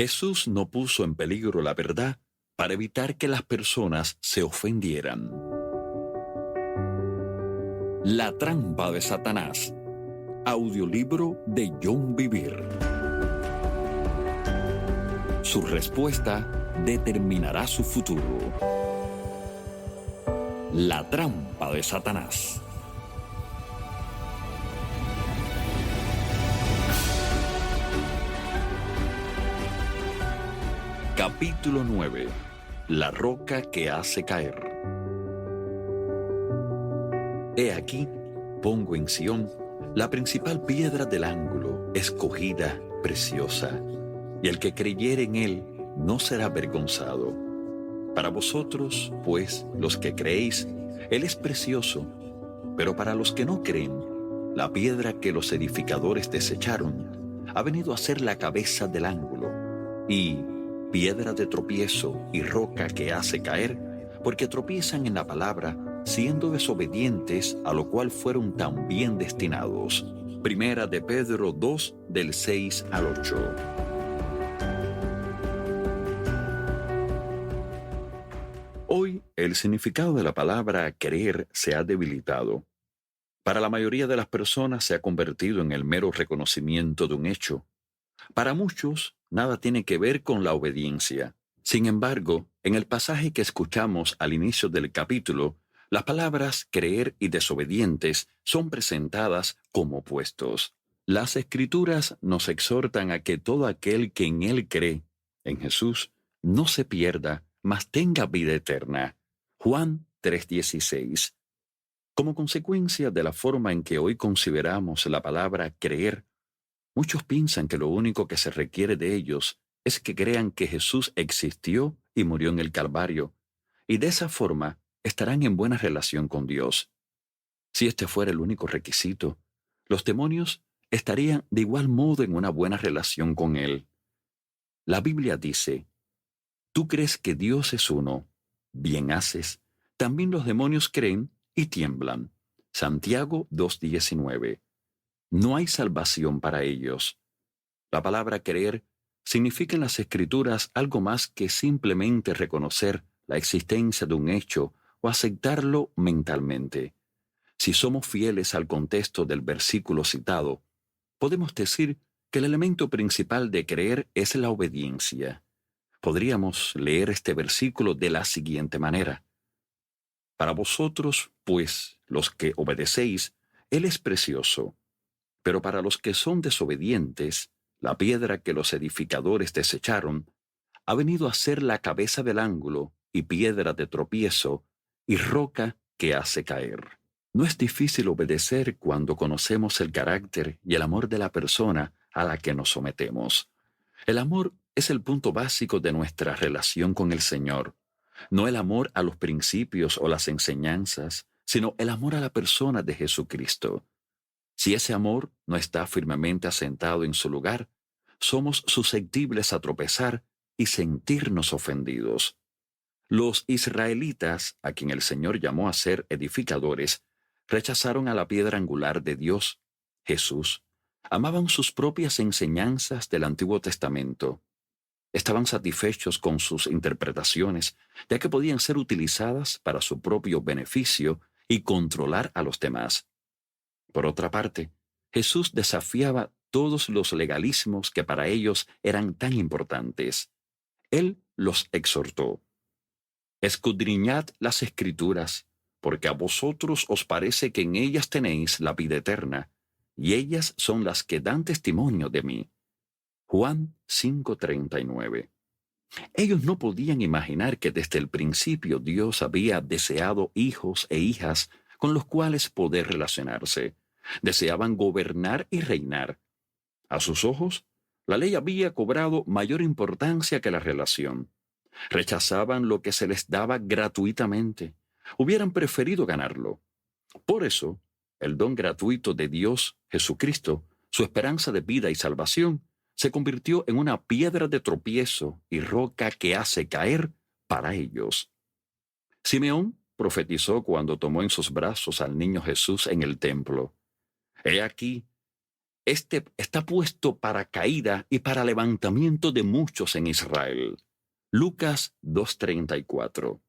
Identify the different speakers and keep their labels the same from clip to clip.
Speaker 1: Jesús no puso en peligro la verdad para evitar que las personas se ofendieran. La trampa de Satanás. Audiolibro de John Bevere. Su respuesta determinará su futuro. La trampa de Satanás. Capítulo 9. La roca que hace caer. He aquí, pongo en Sión la principal piedra del ángulo, escogida, preciosa, y el que creyere en él no será avergonzado. Para vosotros, pues, los que creéis, él es precioso, pero para los que no creen, la piedra que los edificadores desecharon ha venido a ser la cabeza del ángulo, y piedra de tropiezo y roca que hace caer, porque tropiezan en la palabra, siendo desobedientes, a lo cual fueron también destinados. Primera de Pedro 2, del 6 al 8. Hoy, el significado de la palabra creer se ha debilitado. Para la mayoría de las personas se ha convertido en el mero reconocimiento de un hecho. Para muchos, nada tiene que ver con la obediencia. Sin embargo, en el pasaje que escuchamos al inicio del capítulo, las palabras creer y desobedientes son presentadas como opuestos. Las Escrituras nos exhortan a que todo aquel que en Él cree, en Jesús, no se pierda, mas tenga vida eterna. Juan 3:16. Como consecuencia de la forma en que hoy consideramos la palabra creer, muchos piensan que lo único que se requiere de ellos es que crean que Jesús existió y murió en el Calvario, y de esa forma estarán en buena relación con Dios. Si este fuera el único requisito, los demonios estarían de igual modo en una buena relación con Él. La Biblia dice: tú crees que Dios es uno, bien haces. También los demonios creen y tiemblan. Santiago 2:19. No hay salvación para ellos. La palabra creer significa en las Escrituras algo más que simplemente reconocer la existencia de un hecho o aceptarlo mentalmente. Si somos fieles al contexto del versículo citado, podemos decir que el elemento principal de creer es la obediencia. Podríamos leer este versículo de la siguiente manera: para vosotros, pues, los que obedecéis, Él es precioso, pero para los que son desobedientes, la piedra que los edificadores desecharon ha venido a ser la cabeza del ángulo y piedra de tropiezo y roca que hace caer. No es difícil obedecer cuando conocemos el carácter y el amor de la persona a la que nos sometemos. El amor es el punto básico de nuestra relación con el Señor, no el amor a los principios o las enseñanzas, sino el amor a la persona de Jesucristo. Si ese amor no está firmemente asentado en su lugar, somos susceptibles a tropezar y sentirnos ofendidos. Los israelitas, a quien el Señor llamó a ser edificadores, rechazaron a la piedra angular de Dios, Jesús. Amaban sus propias enseñanzas del Antiguo Testamento. Estaban satisfechos con sus interpretaciones, ya que podían ser utilizadas para su propio beneficio y controlar a los demás. Por otra parte, Jesús desafiaba todos los legalismos que para ellos eran tan importantes. Él los exhortó: escudriñad las Escrituras, porque a vosotros os parece que en ellas tenéis la vida eterna, y ellas son las que dan testimonio de mí. Juan 5:39. Ellos no podían imaginar que desde el principio Dios había deseado hijos e hijas con los cuales poder relacionarse. Deseaban gobernar y reinar. A sus ojos, la ley había cobrado mayor importancia que la relación. Rechazaban lo que se les daba gratuitamente. Hubieran preferido ganarlo. Por eso, el don gratuito de Dios, Jesucristo, su esperanza de vida y salvación, se convirtió en una piedra de tropiezo y roca que hace caer para ellos. Simeón profetizó cuando tomó en sus brazos al niño Jesús en el templo: he aquí, Este está puesto para caída y para levantamiento de muchos en Israel. Lucas 2:34.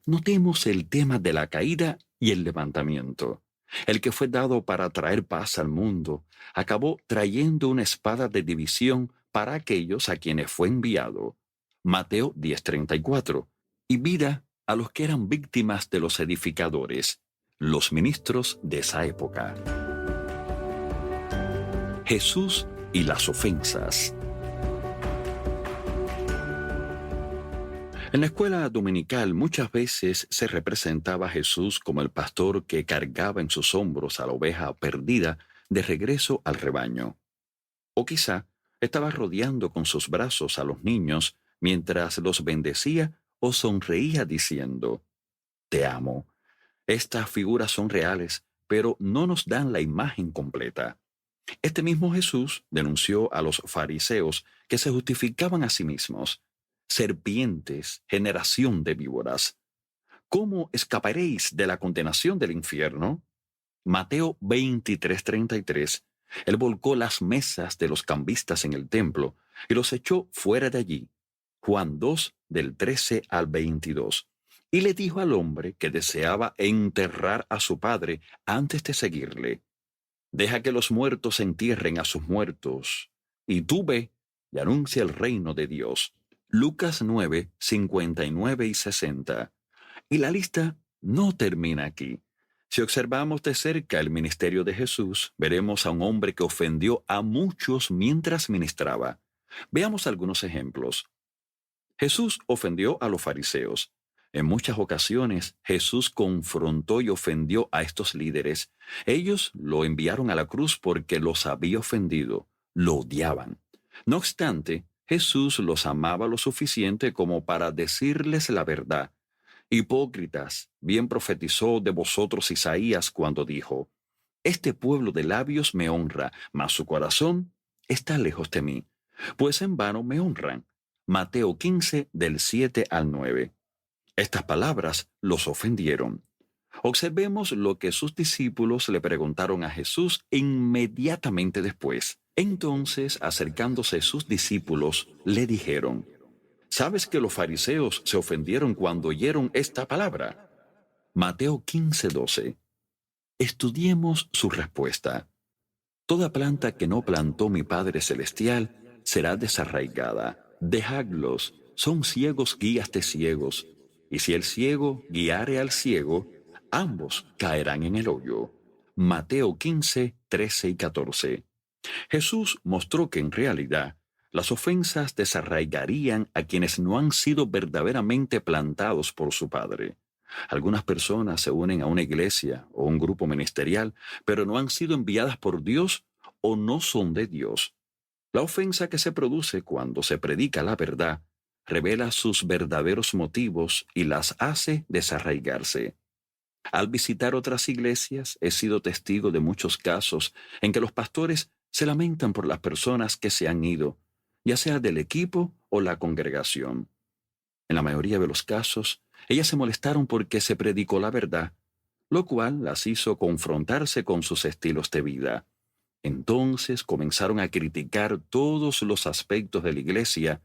Speaker 1: Notemos el tema de la caída y el levantamiento. El que fue dado para traer paz al mundo, acabó trayendo una espada de división para aquellos a quienes fue enviado. Mateo 10:34. Y vida a los que eran víctimas de los edificadores, los ministros de esa época. Jesús y las ofensas. En la escuela dominical muchas veces se representaba a Jesús como el pastor que cargaba en sus hombros a la oveja perdida de regreso al rebaño. O quizá estaba rodeando con sus brazos a los niños mientras los bendecía o sonreía diciendo, «Te amo». Estas figuras son reales, pero no nos dan la imagen completa. Este mismo Jesús denunció a los fariseos que se justificaban a sí mismos. Serpientes, generación de víboras, ¿cómo escaparéis de la condenación del infierno? Mateo 23:33. Él volcó las mesas de los cambistas en el templo y los echó fuera de allí. Juan 2, del 13 al 22. Y le dijo al hombre que deseaba enterrar a su padre antes de seguirle, «Deja que los muertos entierren a sus muertos, y tú ve y anuncia el reino de Dios». Lucas 9, 59 y 60. Y la lista no termina aquí. Si observamos de cerca el ministerio de Jesús, veremos a un hombre que ofendió a muchos mientras ministraba. Veamos algunos ejemplos. Jesús ofendió a los fariseos. En muchas ocasiones, Jesús confrontó y ofendió a estos líderes. Ellos lo enviaron a la cruz porque los había ofendido, lo odiaban. No obstante, Jesús los amaba lo suficiente como para decirles la verdad. Hipócritas, bien profetizó de vosotros Isaías cuando dijo, «Este pueblo de labios me honra, mas su corazón está lejos de mí, pues en vano me honran». Mateo 15, del 7 al 9. Estas palabras los ofendieron. Observemos lo que sus discípulos le preguntaron a Jesús inmediatamente después. Entonces, acercándose sus discípulos, le dijeron, «¿Sabes que los fariseos se ofendieron cuando oyeron esta palabra?» Mateo 15:12. Estudiemos su respuesta. «Toda planta que no plantó mi Padre Celestial será desarraigada. Dejadlos, son ciegos guías de ciegos. Y si el ciego guiare al ciego, ambos caerán en el hoyo». Mateo 15, 13 y 14. Jesús mostró que en realidad las ofensas desarraigarían a quienes no han sido verdaderamente plantados por su Padre. Algunas personas se unen a una iglesia o un grupo ministerial, pero no han sido enviadas por Dios o no son de Dios. La ofensa que se produce cuando se predica la verdad revela sus verdaderos motivos y las hace desarraigarse. Al visitar otras iglesias, he sido testigo de muchos casos en que los pastores se lamentan por las personas que se han ido, ya sea del equipo o la congregación. En la mayoría de los casos, ellas se molestaron porque se predicó la verdad, lo cual las hizo confrontarse con sus estilos de vida. Entonces comenzaron a criticar todos los aspectos de la iglesia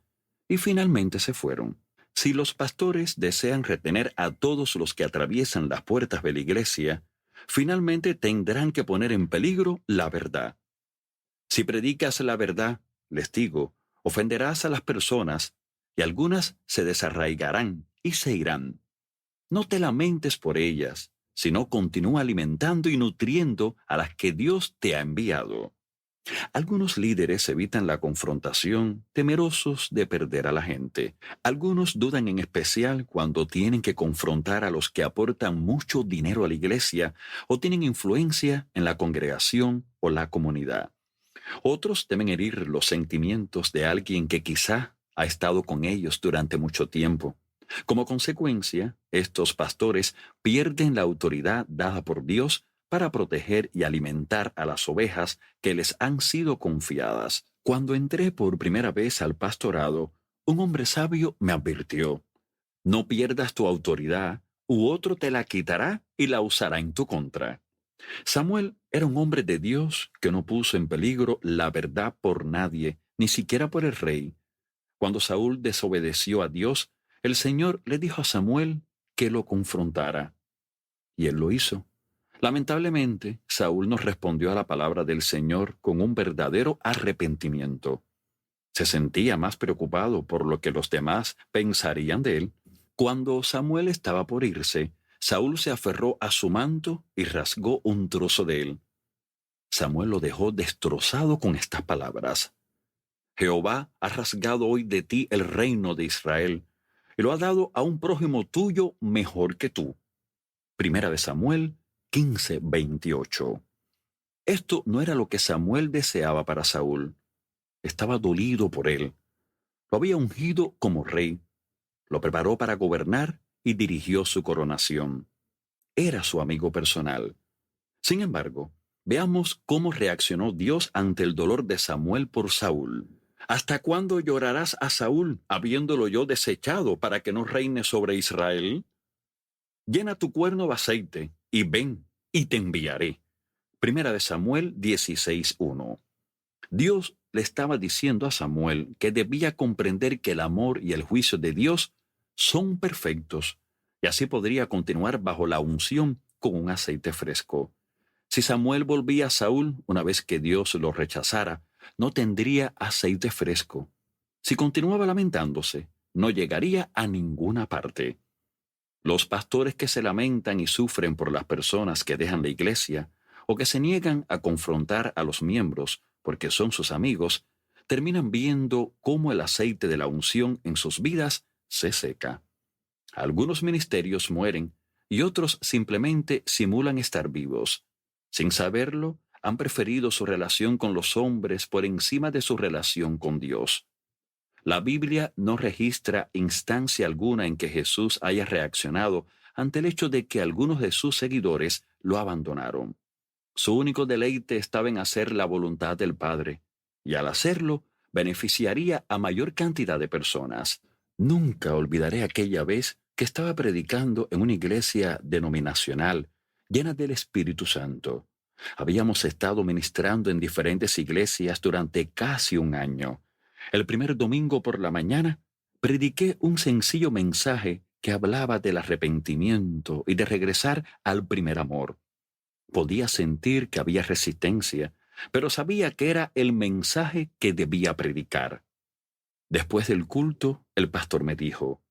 Speaker 1: y finalmente se fueron. Si los pastores desean retener a todos los que atraviesan las puertas de la iglesia, finalmente tendrán que poner en peligro la verdad. Si predicas la verdad, les digo, ofenderás a las personas y algunas se desarraigarán y se irán. No te lamentes por ellas, sino continúa alimentando y nutriendo a las que Dios te ha enviado. Algunos líderes evitan la confrontación, temerosos de perder a la gente. Algunos dudan en especial cuando tienen que confrontar a los que aportan mucho dinero a la iglesia o tienen influencia en la congregación o la comunidad. Otros temen herir los sentimientos de alguien que quizá ha estado con ellos durante mucho tiempo. Como consecuencia, estos pastores pierden la autoridad dada por Dios para proteger y alimentar a las ovejas que les han sido confiadas. Cuando entré por primera vez al pastorado, un hombre sabio me advirtió: «No pierdas tu autoridad, u otro te la quitará y la usará en tu contra». Samuel era un hombre de Dios que no puso en peligro la verdad por nadie, ni siquiera por el rey. Cuando Saúl desobedeció a Dios, el Señor le dijo a Samuel que lo confrontara, y él lo hizo. Lamentablemente, Saúl no respondió a la palabra del Señor con un verdadero arrepentimiento. Se sentía más preocupado por lo que los demás pensarían de él. Cuando Samuel estaba por irse, Saúl se aferró a su manto y rasgó un trozo de él. Samuel lo dejó destrozado con estas palabras: Jehová ha rasgado hoy de ti el reino de Israel y lo ha dado a un prójimo tuyo mejor que tú. Primera de Samuel 15:28. Esto no era lo que Samuel deseaba para Saúl. Estaba dolido por él. Lo había ungido como rey, lo preparó para gobernar y dirigió su coronación. Era su amigo personal. Sin embargo, veamos cómo reaccionó Dios ante el dolor de Samuel por Saúl. ¿Hasta cuándo llorarás a Saúl, habiéndolo yo desechado para que no reine sobre Israel? Llena tu cuerno de aceite, y ven, y te enviaré. Primera de Samuel 16:1. Dios le estaba diciendo a Samuel que debía comprender que el amor y el juicio de Dios son perfectos, y así podría continuar bajo la unción con un aceite fresco. Si Samuel volvía a Saúl una vez que Dios lo rechazara, no tendría aceite fresco. Si continuaba lamentándose, no llegaría a ninguna parte. Los pastores que se lamentan y sufren por las personas que dejan la iglesia o que se niegan a confrontar a los miembros porque son sus amigos, terminan viendo cómo el aceite de la unción en sus vidas se seca. Algunos ministerios mueren y otros simplemente simulan estar vivos. Sin saberlo, han preferido su relación con los hombres por encima de su relación con Dios. La Biblia no registra instancia alguna en que Jesús haya reaccionado ante el hecho de que algunos de sus seguidores lo abandonaron. Su único deleite estaba en hacer la voluntad del Padre, y al hacerlo, beneficiaría a mayor cantidad de personas. Nunca olvidaré aquella vez que estaba predicando en una iglesia denominacional, llena del Espíritu Santo. Habíamos estado ministrando en diferentes iglesias durante casi un año. El primer domingo por la mañana, prediqué un sencillo mensaje que hablaba del arrepentimiento y de regresar al primer amor. Podía sentir que había resistencia, pero sabía que era el mensaje que debía predicar. Después del culto, el pastor me dijo: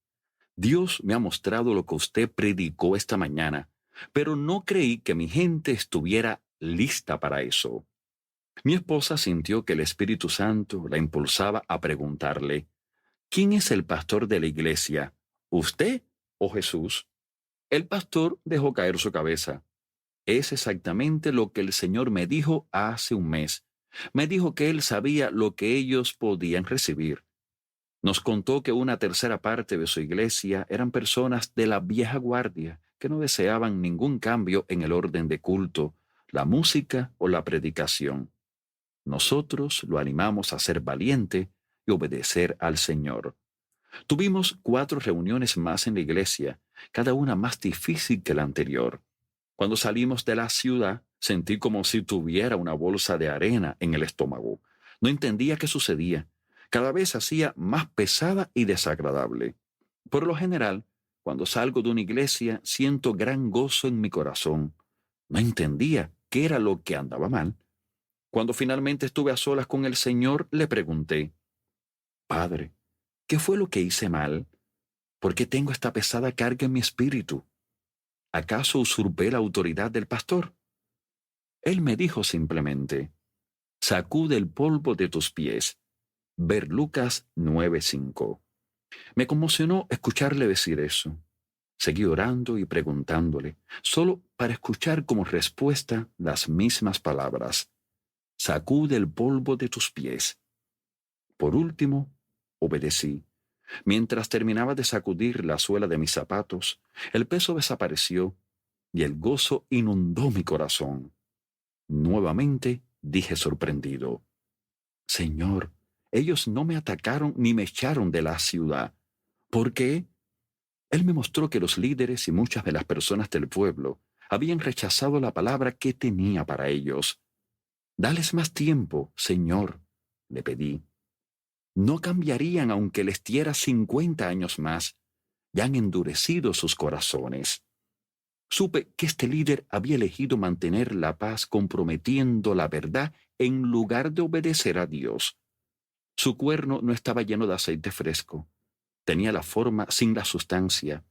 Speaker 1: Dios me ha mostrado lo que usted predicó esta mañana, pero no creí que mi gente estuviera lista para eso. Mi esposa sintió que el Espíritu Santo la impulsaba a preguntarle: ¿quién es el pastor de la iglesia? ¿Usted o Jesús? El pastor dejó caer su cabeza. Es exactamente lo que el Señor me dijo hace un mes. Me dijo que Él sabía lo que ellos podían recibir. Nos contó que una tercera parte de su iglesia eran personas de la vieja guardia que no deseaban ningún cambio en el orden de culto, la música o la predicación. Nosotros lo animamos a ser valiente y obedecer al Señor. Tuvimos 4 reuniones más en la iglesia, cada una más difícil que la anterior. Cuando salimos de la ciudad, sentí como si tuviera una bolsa de arena en el estómago. No entendía qué sucedía. Cada vez hacía más pesada y desagradable. Por lo general, cuando salgo de una iglesia, siento gran gozo en mi corazón. No entendía qué era lo que andaba mal. Cuando finalmente estuve a solas con el Señor, le pregunté: Padre, ¿qué fue lo que hice mal? ¿Por qué tengo esta pesada carga en mi espíritu? ¿Acaso usurpé la autoridad del pastor? Él me dijo simplemente: sacude el polvo de tus pies. Ver Lucas 9:5. Me conmocionó escucharle decir eso. Seguí orando y preguntándole, solo para escuchar como respuesta las mismas palabras: sacude el polvo de tus pies. Por último, obedecí. Mientras terminaba de sacudir la suela de mis zapatos, el peso desapareció y el gozo inundó mi corazón. Nuevamente dije sorprendido: Señor, ellos no me atacaron ni me echaron de la ciudad. ¿Por qué? Él me mostró que los líderes y muchas de las personas del pueblo habían rechazado la palabra que tenía para ellos. «Dales más tiempo, Señor», le pedí. No cambiarían aunque les diera 50 años más. Ya han endurecido sus corazones. Supe que este líder había elegido mantener la paz comprometiendo la verdad en lugar de obedecer a Dios. Su cuerno no estaba lleno de aceite fresco. Tenía la forma sin la sustancia.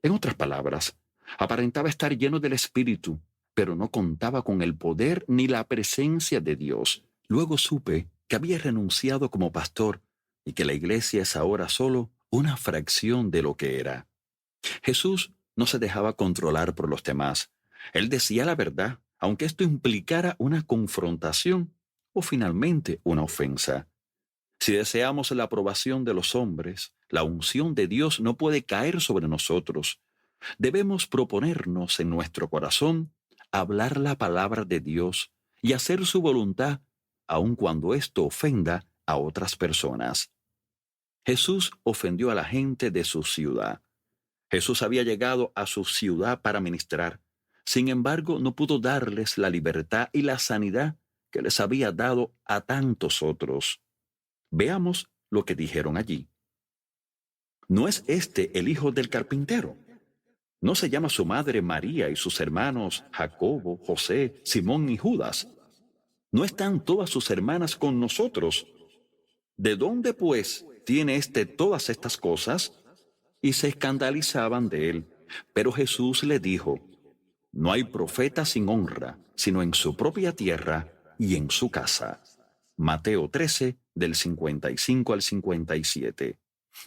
Speaker 1: En otras palabras, aparentaba estar lleno del Espíritu, pero no contaba con el poder ni la presencia de Dios. Luego supe que había renunciado como pastor y que la iglesia es ahora solo una fracción de lo que era. Jesús no se dejaba controlar por los demás. Él decía la verdad, aunque esto implicara una confrontación o finalmente una ofensa. Si deseamos la aprobación de los hombres, la unción de Dios no puede caer sobre nosotros. Debemos proponernos en nuestro corazón hablar la palabra de Dios y hacer su voluntad, aun cuando esto ofenda a otras personas. Jesús ofendió a la gente de su ciudad. Jesús había llegado a su ciudad para ministrar. Sin embargo, no pudo darles la libertad y la sanidad que les había dado a tantos otros. Veamos lo que dijeron allí. ¿No es este el hijo del carpintero? ¿No se llama su madre María y sus hermanos Jacobo, José, Simón y Judas? ¿No están todas sus hermanas con nosotros? ¿De dónde, pues, tiene todas estas cosas? Y se escandalizaban de él. Pero Jesús le dijo: no hay profeta sin honra, sino en su propia tierra y en su casa. Mateo 13, del 55 al 57.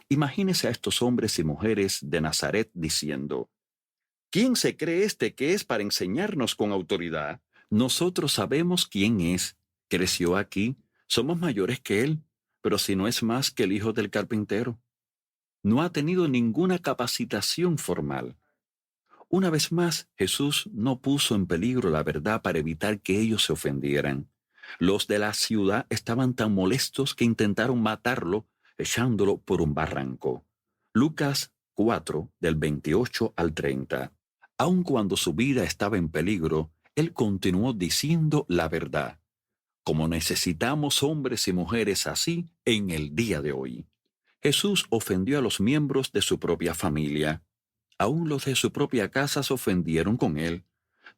Speaker 1: Imagínese a estos hombres y mujeres de Nazaret diciendo: ¿quién se cree que es para enseñarnos con autoridad? Nosotros sabemos quién es. Creció aquí, somos mayores que él, pero si no es más que el hijo del carpintero. No ha tenido ninguna capacitación formal. Una vez más, Jesús no puso en peligro la verdad para evitar que ellos se ofendieran. Los de la ciudad estaban tan molestos que intentaron matarlo echándolo por un barranco. Lucas 4, del 28 al 30. Aun cuando su vida estaba en peligro, él continuó diciendo la verdad, como necesitamos hombres y mujeres así en el día de hoy. Jesús ofendió a los miembros de su propia familia. Aún los de su propia casa se ofendieron con él.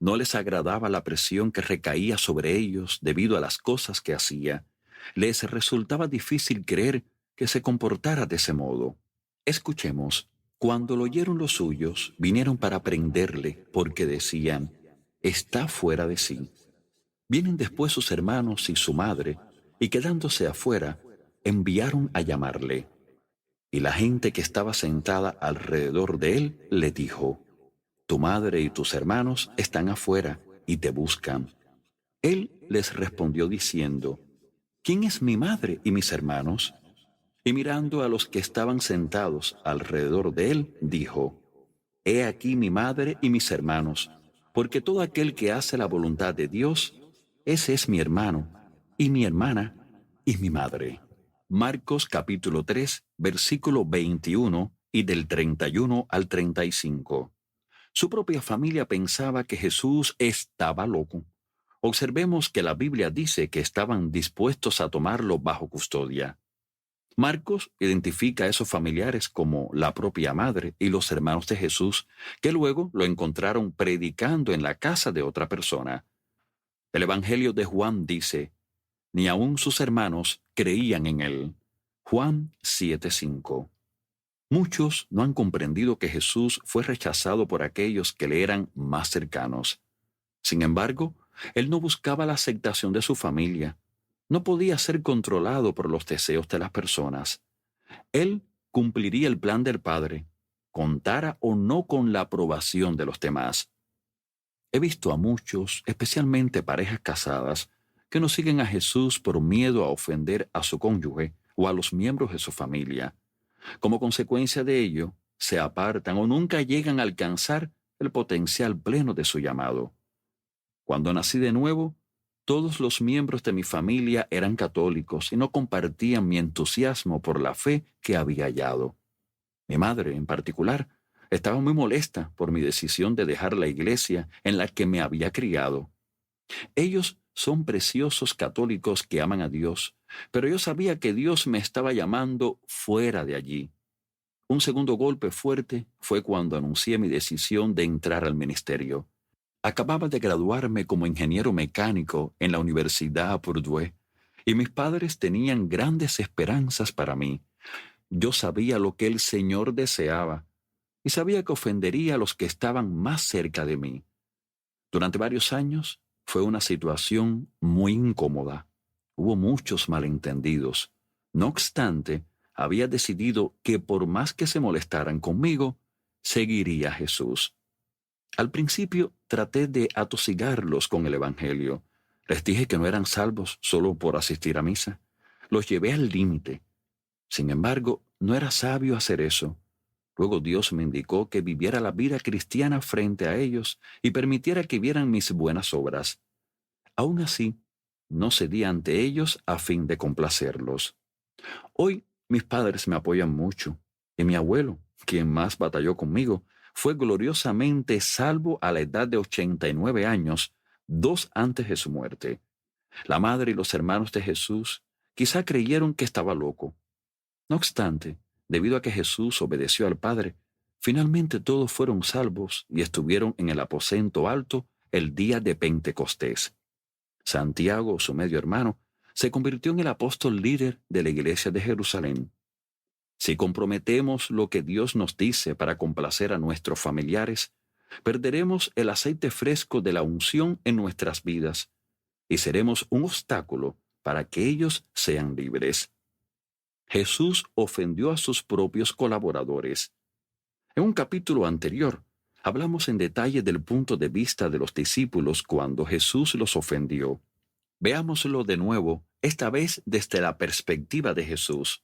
Speaker 1: No les agradaba la presión que recaía sobre ellos debido a las cosas que hacía. Les resultaba difícil creer que se comportara de ese modo. Escuchemos. Cuando lo oyeron los suyos, vinieron para prenderle, porque decían: está fuera de sí. Vienen después sus hermanos y su madre, y quedándose afuera, enviaron a llamarle. Y la gente que estaba sentada alrededor de él le dijo: tu madre y tus hermanos están afuera y te buscan. Él les respondió diciendo: ¿quién es mi madre y mis hermanos? Y mirando a los que estaban sentados alrededor de él, dijo: he aquí mi madre y mis hermanos, porque todo aquel que hace la voluntad de Dios, ese es mi hermano, y mi hermana, y mi madre. Marcos capítulo 3, versículo 21 y del 31 al 35. Su propia familia pensaba que Jesús estaba loco. Observemos que la Biblia dice que estaban dispuestos a tomarlo bajo custodia. Marcos identifica a esos familiares como la propia madre y los hermanos de Jesús, que luego lo encontraron predicando en la casa de otra persona. El Evangelio de Juan dice: ni aun sus hermanos creían en él. Juan 7:5. Muchos no han comprendido que Jesús fue rechazado por aquellos que le eran más cercanos. Sin embargo, él no buscaba la aceptación de su familia. No podía ser controlado por los deseos de las personas. Él cumpliría el plan del Padre, contara o no con la aprobación de los demás. He visto a muchos, especialmente parejas casadas, que no siguen a Jesús por miedo a ofender a su cónyuge o a los miembros de su familia. Como consecuencia de ello, se apartan o nunca llegan a alcanzar el potencial pleno de su llamado. Cuando nací de nuevo, todos los miembros de mi familia eran católicos y no compartían mi entusiasmo por la fe que había hallado. Mi madre, en particular, Estaba muy molesta por mi decisión de dejar la iglesia en la que me había criado. Ellos son preciosos católicos que aman a Dios, pero yo sabía que Dios me estaba llamando fuera de allí. Un segundo golpe fuerte fue cuando anuncié mi decisión de entrar al ministerio. Acababa de graduarme como ingeniero mecánico en la Universidad Purdue y mis padres tenían grandes esperanzas para mí. Yo sabía lo que el Señor deseaba y sabía que ofendería a los que estaban más cerca de mí. Durante varios años fue una situación muy incómoda. Hubo muchos malentendidos. No obstante, había decidido que por más que se molestaran conmigo, seguiría a Jesús. Al principio traté de atosigarlos con el Evangelio. Les dije que no eran salvos solo por asistir a misa. Los llevé al límite. Sin embargo, no era sabio hacer eso. Luego Dios me indicó que viviera la vida cristiana frente a ellos y permitiera que vieran mis buenas obras. Aún así, no cedí ante ellos a fin de complacerlos. Hoy mis padres me apoyan mucho y mi abuelo, quien más batalló conmigo, fue gloriosamente salvo a la edad de 89 años, 2 antes de su muerte. La madre y los hermanos de Jesús quizá creyeron que estaba loco. No obstante, debido a que Jesús obedeció al Padre, finalmente todos fueron salvos y estuvieron en el aposento alto el día de Pentecostés. Santiago, su medio hermano, se convirtió en el apóstol líder de la iglesia de Jerusalén. Si comprometemos lo que Dios nos dice para complacer a nuestros familiares, perderemos el aceite fresco de la unción en nuestras vidas y seremos un obstáculo para que ellos sean libres. Jesús ofendió a sus propios colaboradores. En un capítulo anterior, hablamos en detalle del punto de vista de los discípulos cuando Jesús los ofendió. Veámoslo de nuevo, esta vez desde la perspectiva de Jesús.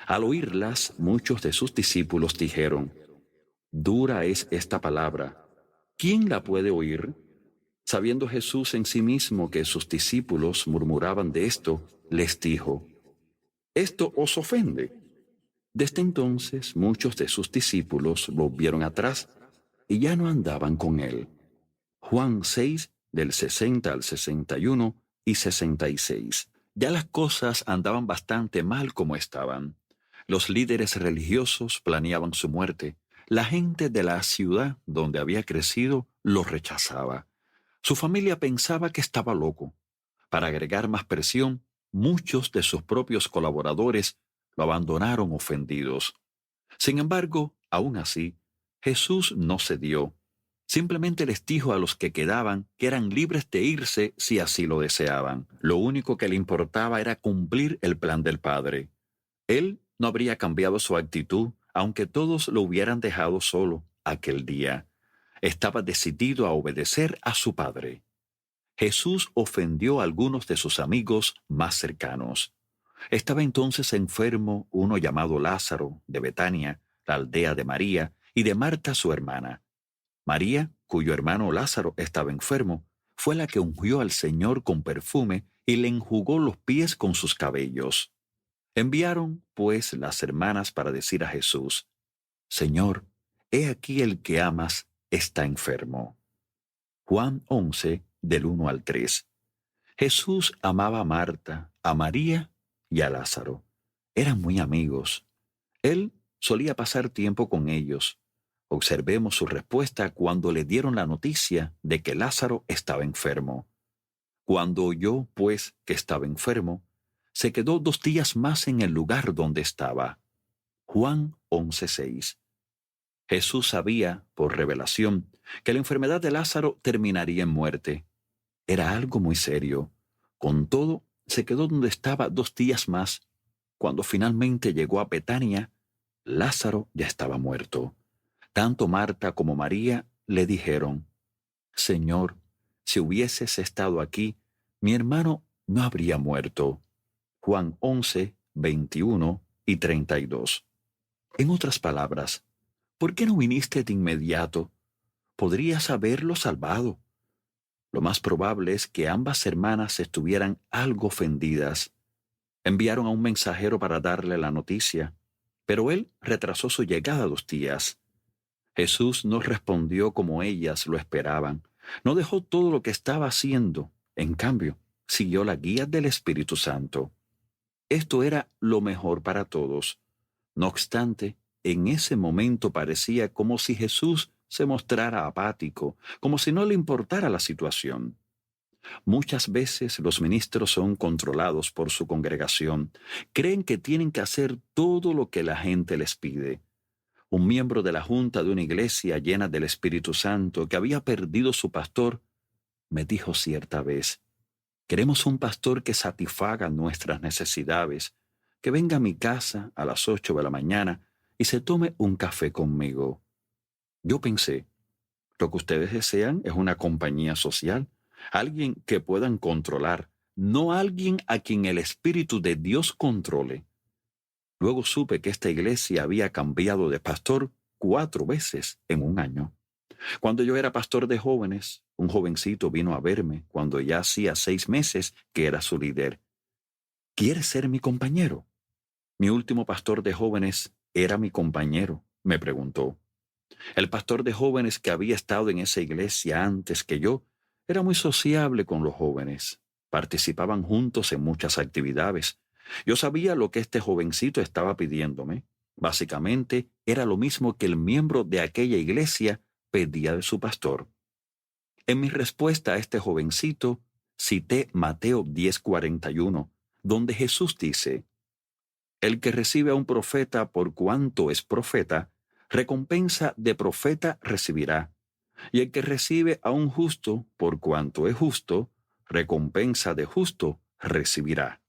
Speaker 1: Al oírlas, muchos de sus discípulos dijeron: «Dura es esta palabra. ¿Quién la puede oír?». Sabiendo Jesús en sí mismo que sus discípulos murmuraban de esto, les dijo: «¿Esto os ofende?». Desde entonces muchos de sus discípulos volvieron atrás y ya no andaban con él. Juan 6, del 60 al 61 y 66. Ya las cosas andaban bastante mal como estaban. Los líderes religiosos planeaban su muerte. La gente de la ciudad donde había crecido lo rechazaba. Su familia pensaba que estaba loco. Para agregar más presión, muchos de sus propios colaboradores lo abandonaron ofendidos. Sin embargo, aún así, Jesús no cedió. Simplemente les dijo a los que quedaban que eran libres de irse si así lo deseaban. Lo único que le importaba era cumplir el plan del Padre. Él no habría cambiado su actitud, aunque todos lo hubieran dejado solo aquel día. Estaba decidido a obedecer a su Padre. Jesús ofendió a algunos de sus amigos más cercanos. Estaba entonces enfermo uno llamado Lázaro, de Betania, la aldea de María, y de Marta su hermana. María, cuyo hermano Lázaro estaba enfermo, fue la que ungió al Señor con perfume y le enjugó los pies con sus cabellos. Enviaron, pues, las hermanas para decir a Jesús: «Señor, he aquí el que amas está enfermo». Juan 11, del 1 al 3. Jesús amaba a Marta, a María y a Lázaro. Eran muy amigos. Él solía pasar tiempo con ellos. Observemos su respuesta cuando le dieron la noticia de que Lázaro estaba enfermo. Cuando oyó, pues, que estaba enfermo, se quedó 2 días más en el lugar donde estaba. Juan 11:6. Jesús sabía, por revelación, que la enfermedad de Lázaro terminaría en muerte. Era algo muy serio. Con todo, se quedó donde estaba 2 días más. Cuando finalmente llegó a Betania, Lázaro ya estaba muerto. Tanto Marta como María le dijeron: «Señor, si hubieses estado aquí, mi hermano no habría muerto». Juan 11, 21 y 32. En otras palabras, ¿por qué no viniste de inmediato? Podrías haberlo salvado. Lo más probable es que ambas hermanas estuvieran algo ofendidas. Enviaron a un mensajero para darle la noticia, pero él retrasó su llegada 2 días. Jesús no respondió como ellas lo esperaban. No dejó todo lo que estaba haciendo. En cambio, siguió la guía del Espíritu Santo. Esto era lo mejor para todos. No obstante, en ese momento parecía como si Jesús se mostrara apático, como si no le importara la situación. Muchas veces los ministros son controlados por su congregación. Creen que tienen que hacer todo lo que la gente les pide. Un miembro de la junta de una iglesia llena del Espíritu Santo que había perdido su pastor me dijo cierta vez: queremos un pastor que satisfaga nuestras necesidades, que venga a mi casa a las 8 de la mañana y se tome un café conmigo. Yo pensé, lo que ustedes desean es una compañía social, alguien que puedan controlar, no alguien a quien el Espíritu de Dios controle. Luego supe que esta iglesia había cambiado de pastor 4 veces en un año. Cuando yo era pastor de jóvenes, un jovencito vino a verme cuando ya hacía 6 meses que era su líder. ¿Quieres ser mi compañero? Mi último pastor de jóvenes era mi compañero, me preguntó. El pastor de jóvenes que había estado en esa iglesia antes que yo era muy sociable con los jóvenes. Participaban juntos en muchas actividades. Yo sabía lo que este jovencito estaba pidiéndome. Básicamente era lo mismo que el miembro de aquella iglesia pedía de su pastor. En mi respuesta a este jovencito, cité Mateo 10:41, donde Jesús dice: el que recibe a un profeta por cuanto es profeta, recompensa de profeta recibirá. Y el que recibe a un justo por cuanto es justo, recompensa de justo recibirá.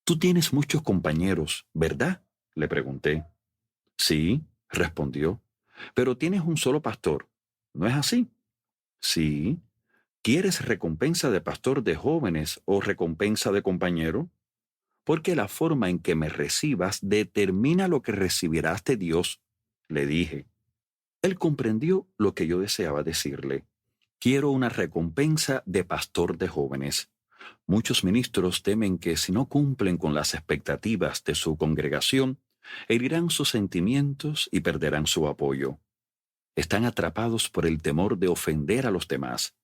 Speaker 1: Tú tienes muchos compañeros, ¿verdad? Le pregunté. Sí, respondió. Pero tienes un solo pastor, ¿no es así? Sí. ¿Quieres recompensa de pastor de jóvenes o recompensa de compañero? Porque la forma en que me recibas determina lo que recibirás de Dios, le dije. Él comprendió lo que yo deseaba decirle. Quiero una recompensa de pastor de jóvenes. Muchos ministros temen que si no cumplen con las expectativas de su congregación, herirán sus sentimientos y perderán su apoyo. Están atrapados por el temor de ofender a los demás.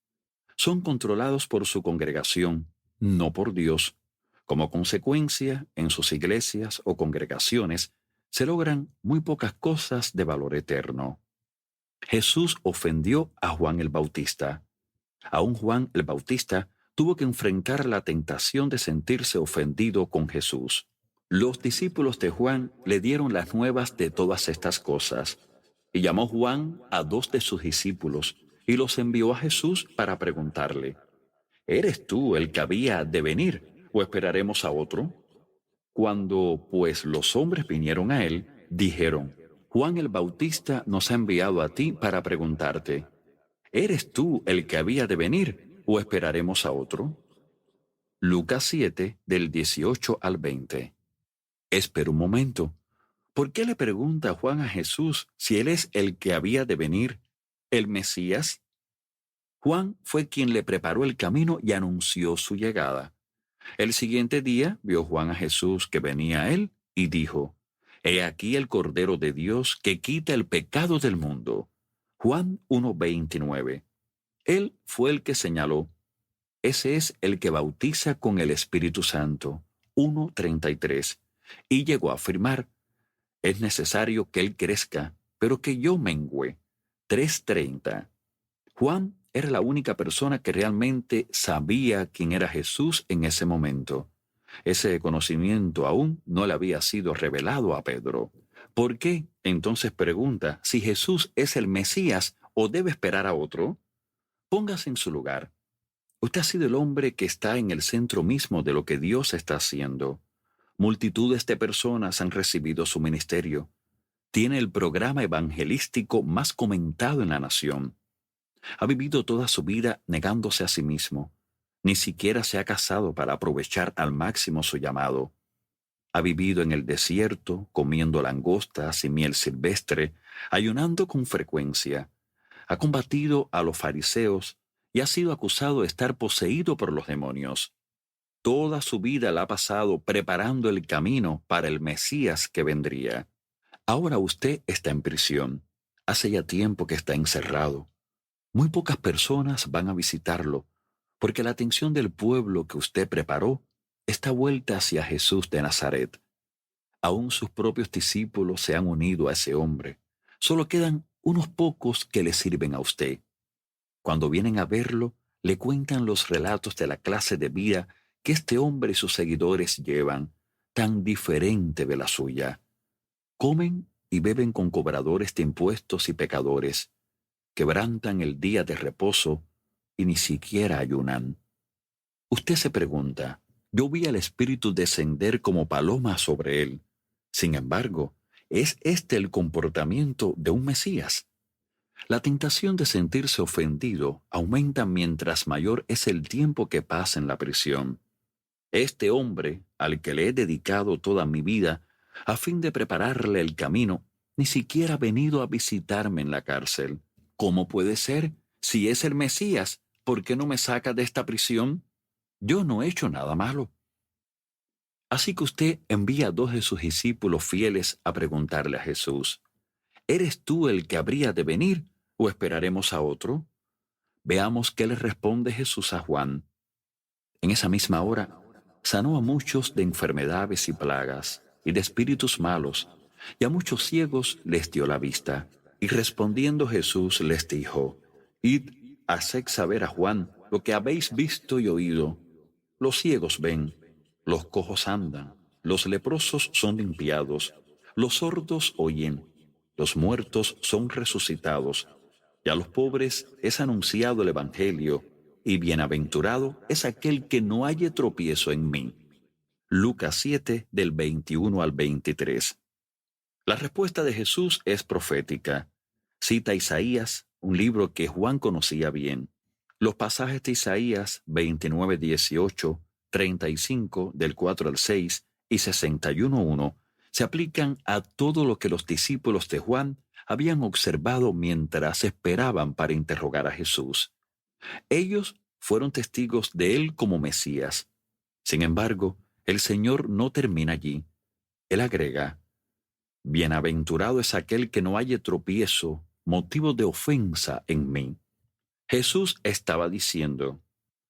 Speaker 1: Son controlados por su congregación, no por Dios. Como consecuencia, en sus iglesias o congregaciones se logran muy pocas cosas de valor eterno. Jesús ofendió a Juan el Bautista. Aún Juan el Bautista tuvo que enfrentar la tentación de sentirse ofendido con Jesús. Los discípulos de Juan le dieron las nuevas de todas estas cosas, y llamó Juan a 2 de sus discípulos y los envió a Jesús para preguntarle: ¿eres tú el que había de venir o esperaremos a otro? Cuando pues los hombres vinieron a él, dijeron: Juan el Bautista nos ha enviado a ti para preguntarte: ¿eres tú el que había de venir o esperaremos a otro? Lucas 7, del 18 al 20. Espera un momento. ¿Por qué le pregunta Juan a Jesús si él es el que había de venir, el Mesías? Juan fue quien le preparó el camino y anunció su llegada. El siguiente día vio Juan a Jesús que venía a él y dijo: He aquí el Cordero de Dios que quita el pecado del mundo. Juan 1:29. Él fue el que señaló: ese es el que bautiza con el Espíritu Santo. 1:33. Y llegó a afirmar: es necesario que él crezca, pero que yo mengüe. 3:30. Juan era la única persona que realmente sabía quién era Jesús en ese momento. Ese conocimiento aún no le había sido revelado a Pedro. ¿Por qué? Entonces pregunta si Jesús es el Mesías o debe esperar a otro. Póngase en su lugar. Usted ha sido el hombre que está en el centro mismo de lo que Dios está haciendo. Multitudes de personas han recibido su ministerio. Tiene el programa evangelístico más comentado en la nación. Ha vivido toda su vida negándose a sí mismo. Ni siquiera se ha casado para aprovechar al máximo su llamado. Ha vivido en el desierto, comiendo langostas y miel silvestre, ayunando con frecuencia. Ha combatido a los fariseos y ha sido acusado de estar poseído por los demonios. Toda su vida la ha pasado preparando el camino para el Mesías que vendría. Ahora usted está en prisión. Hace ya tiempo que está encerrado. Muy pocas personas van a visitarlo, porque la atención del pueblo que usted preparó está vuelta hacia Jesús de Nazaret. Aún sus propios discípulos se han unido a ese hombre. Solo quedan unos pocos que le sirven a usted. Cuando vienen a verlo, le cuentan los relatos de la clase de vida que este hombre y sus seguidores llevan, tan diferente de la suya. Comen y beben con cobradores de impuestos y pecadores, quebrantan el día de reposo y ni siquiera ayunan. Usted se pregunta, yo vi al Espíritu descender como paloma sobre él. Sin embargo, ¿es este el comportamiento de un Mesías? La tentación de sentirse ofendido aumenta mientras mayor es el tiempo que pasa en la prisión. Este hombre, al que le he dedicado toda mi vida, a fin de prepararle el camino, ni siquiera ha venido a visitarme en la cárcel. ¿Cómo puede ser? Si es el Mesías, ¿por qué no me saca de esta prisión? Yo no he hecho nada malo. Así que usted envía a 2 de sus discípulos fieles a preguntarle a Jesús, ¿eres tú el que habría de venir o esperaremos a otro? Veamos qué le responde Jesús a Juan. En esa misma hora, sanó a muchos de enfermedades y plagas y de espíritus malos, y a muchos ciegos les dio la vista. Y respondiendo Jesús les dijo, Id, haced saber a Juan lo que habéis visto y oído. Los ciegos ven, los cojos andan, los leprosos son limpiados, los sordos oyen, los muertos son resucitados, y a los pobres es anunciado el Evangelio, y bienaventurado es aquel que no halle tropiezo en mí. Lucas 7, del 21 al 23. La respuesta de Jesús es profética. Cita Isaías, un libro que Juan conocía bien. Los pasajes de Isaías 29, 18, 35, del 4 al 6 y 61, 1 se aplican a todo lo que los discípulos de Juan habían observado mientras esperaban para interrogar a Jesús. Ellos fueron testigos de él como Mesías. Sin embargo, el Señor no termina allí. Él agrega, bienaventurado es aquel que no halle tropiezo, motivo de ofensa en mí. Jesús estaba diciendo,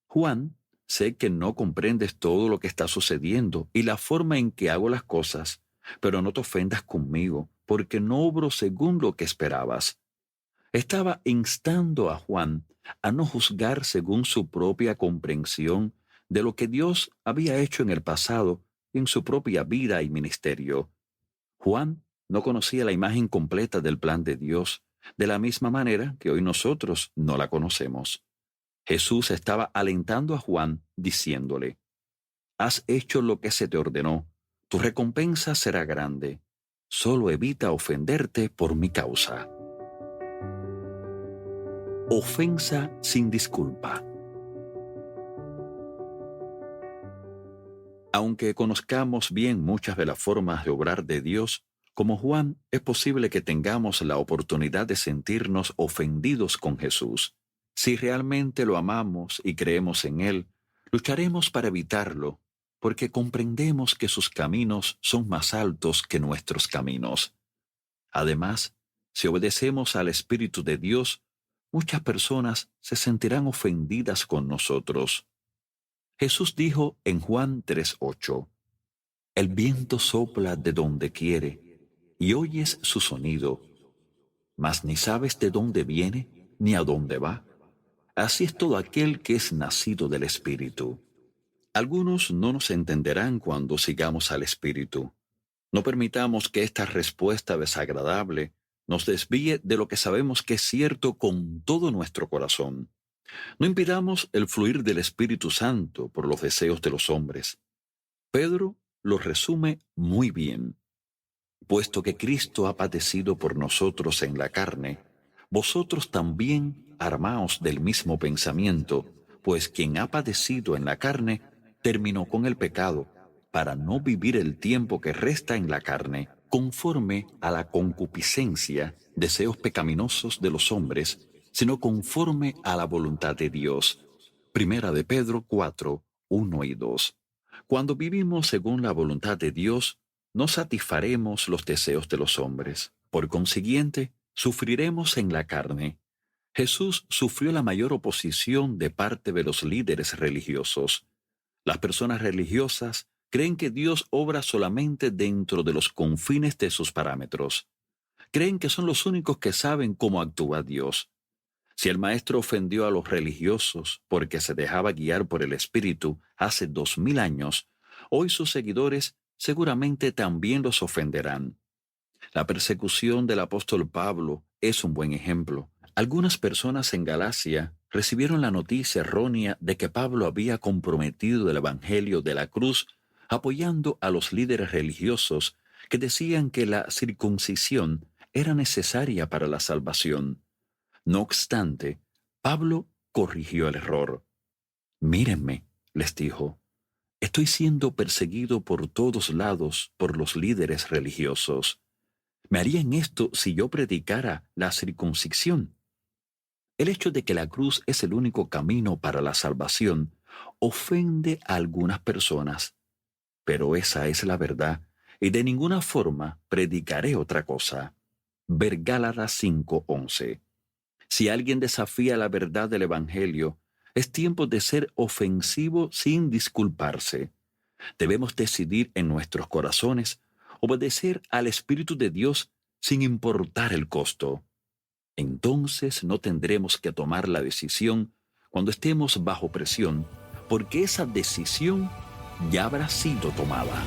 Speaker 1: Juan, sé que no comprendes todo lo que está sucediendo y la forma en que hago las cosas, pero no te ofendas conmigo, porque no obro según lo que esperabas. Estaba instando a Juan a no juzgar según su propia comprensión de lo que Dios había hecho en el pasado y en su propia vida y ministerio. Juan no conocía la imagen completa del plan de Dios, de la misma manera que hoy nosotros no la conocemos. Jesús estaba alentando a Juan, diciéndole, has hecho lo que se te ordenó, tu recompensa será grande. Solo evita ofenderte por mi causa. Ofensa sin disculpa. Aunque conozcamos bien muchas de las formas de obrar de Dios, como Juan, es posible que tengamos la oportunidad de sentirnos ofendidos con Jesús. Si realmente lo amamos y creemos en Él, lucharemos para evitarlo, porque comprendemos que sus caminos son más altos que nuestros caminos. Además, si obedecemos al Espíritu de Dios, muchas personas se sentirán ofendidas con nosotros. Jesús dijo en Juan 3:8, el viento sopla de donde quiere, y oyes su sonido, mas ni sabes de dónde viene ni a dónde va. Así es todo aquel que es nacido del Espíritu. Algunos no nos entenderán cuando sigamos al Espíritu. No permitamos que esta respuesta desagradable nos desvíe de lo que sabemos que es cierto con todo nuestro corazón. No impidamos el fluir del Espíritu Santo por los deseos de los hombres. Pedro lo resume muy bien. Puesto que Cristo ha padecido por nosotros en la carne, vosotros también armaos del mismo pensamiento, pues quien ha padecido en la carne terminó con el pecado, para no vivir el tiempo que resta en la carne, conforme a la concupiscencia, deseos pecaminosos de los hombres, sino conforme a la voluntad de Dios. Primera de Pedro 4, 1 y 2. Cuando vivimos según la voluntad de Dios, no satisfaremos los deseos de los hombres. Por consiguiente, Sufriremos en la carne. Jesús sufrió la mayor oposición de parte de los líderes religiosos. Las personas religiosas creen que Dios obra solamente dentro de los confines de sus parámetros. Creen que son los únicos que saben cómo actúa Dios. Si el Maestro ofendió a los religiosos porque se dejaba guiar por el Espíritu hace 2000 años, hoy sus seguidores seguramente también los ofenderán. La persecución del apóstol Pablo es un buen ejemplo. Algunas personas en Galacia recibieron la noticia errónea de que Pablo había comprometido el Evangelio de la cruz apoyando a los líderes religiosos que decían que la circuncisión era necesaria para la salvación. No obstante, Pablo corrigió el error. Mírenme, les dijo, estoy siendo perseguido por todos lados por los líderes religiosos. ¿Me harían esto si yo predicara la circuncisión? El hecho de que la cruz es el único camino para la salvación ofende a algunas personas, pero esa es la verdad y de ninguna forma predicaré otra cosa. Ver Gálatas 5:11. Si alguien desafía la verdad del Evangelio, es tiempo de ser ofensivo sin disculparse. Debemos decidir en nuestros corazones obedecer al Espíritu de Dios sin importar el costo. Entonces no tendremos que tomar la decisión cuando estemos bajo presión, porque esa decisión ya habrá sido tomada.